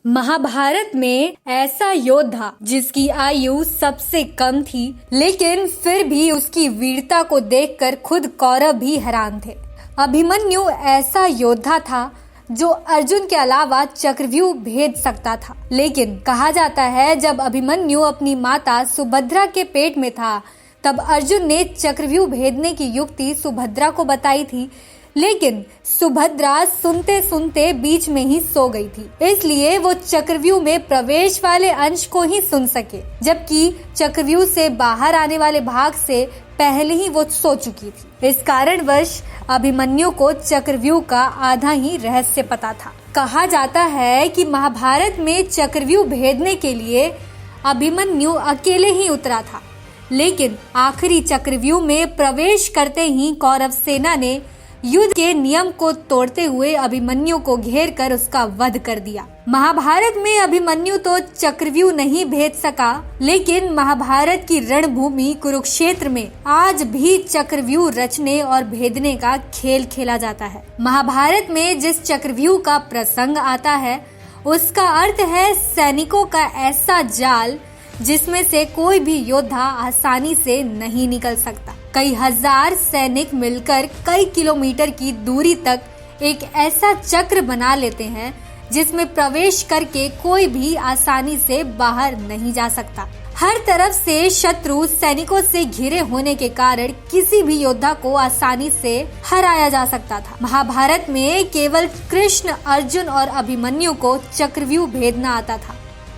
महाभारत में ऐसा योद्धा जिसकी आयु सबसे कम थी, लेकिन फिर भी उसकी वीरता को देखकर खुद कौरव भी हैरान थे। अभिमन्यु ऐसा योद्धा था जो अर्जुन के अलावा चक्रव्यूह भेद सकता था। लेकिन कहा जाता है जब अभिमन्यु अपनी माता सुभद्रा के पेट में था, तब अर्जुन ने चक्रव्यूह भेदने की युक्ति सुभद्रा को बताई थी, लेकिन सुभद्रा सुनते सुनते बीच में ही सो गई थी, इसलिए वो चक्रव्यूह में प्रवेश वाले अंश को ही सुन सके, जबकि चक्रव्यूह से बाहर आने वाले भाग से पहले ही वो सो चुकी थी। इस कारणवश अभिमन्यु को चक्रव्यूह का आधा ही रहस्य पता था। कहा जाता है कि महाभारत में चक्रव्यूह भेदने के लिए अभिमन्यु अकेले ही उतरा था, लेकिन आखिरी चक्रव्यूह में प्रवेश करते ही कौरव सेना ने युद्ध के नियम को तोड़ते हुए अभिमन्यु को घेर कर उसका वध कर दिया। महाभारत में अभिमन्यु तो चक्रव्यूह नहीं भेद सका, लेकिन महाभारत की रणभूमि कुरुक्षेत्र में आज भी चक्रव्यूह रचने और भेदने का खेल खेला जाता है। महाभारत में जिस चक्रव्यूह का प्रसंग आता है, उसका अर्थ है सैनिकों का ऐसा जाल जिसमें से कोई भी योद्धा आसानी से नहीं निकल सकता। कई हजार सैनिक मिलकर कई किलोमीटर की दूरी तक एक ऐसा चक्र बना लेते हैं जिसमें प्रवेश करके कोई भी आसानी से बाहर नहीं जा सकता। हर तरफ से शत्रु सैनिकों से घिरे होने के कारण किसी भी योद्धा को आसानी से हराया जा सकता था। महाभारत में केवल कृष्ण, अर्जुन और अभिमन्यु को चक्रव्यूह भेदना आता था।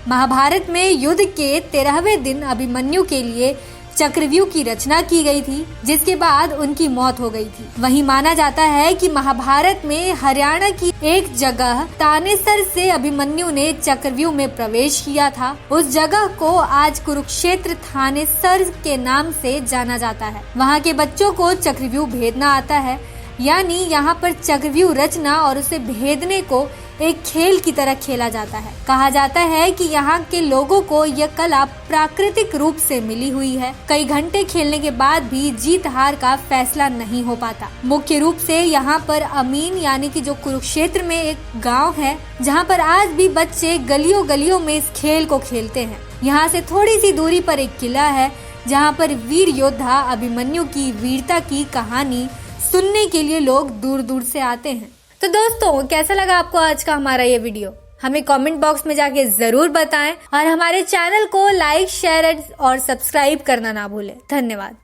महाभारत में युद्ध के 13वें दिन अभिमन्यु के लिए चक्रव्यूह की रचना की गई थी, जिसके बाद उनकी मौत हो गई थी। वहीं माना जाता है कि महाभारत में हरियाणा की एक जगह तानेसर से अभिमन्यु ने चक्रव्यूह में प्रवेश किया था। उस जगह को आज कुरुक्षेत्र थानेसर के नाम से जाना जाता है। वहाँ के बच्चों को चक्रव्यूह भेदना आता है, यानी यहाँ पर चक्रव्यूह रचना और उसे भेदने को एक खेल की तरह खेला जाता है। कहा जाता है कि यहाँ के लोगों को यह कला प्राकृतिक रूप से मिली हुई है। कई घंटे खेलने के बाद भी जीत हार का फैसला नहीं हो पाता। मुख्य रूप से यहाँ पर अमीन यानी कि जो कुरुक्षेत्र में एक गांव है, जहाँ पर आज भी बच्चे गलियों गलियों में इस खेल को खेलते हैं। यहाँ से थोड़ी सी दूरी पर एक किला है, जहाँ पर वीर योद्धा अभिमन्यु की वीरता की कहानी सुनने के लिए लोग दूर दूर से आते हैं। तो दोस्तों, कैसा लगा आपको आज का हमारा ये वीडियो? हमें कमेंट बॉक्स में जाके जरूर बताएं और हमारे चैनल को लाइक, शेयर और सब्सक्राइब करना ना भूलें। धन्यवाद।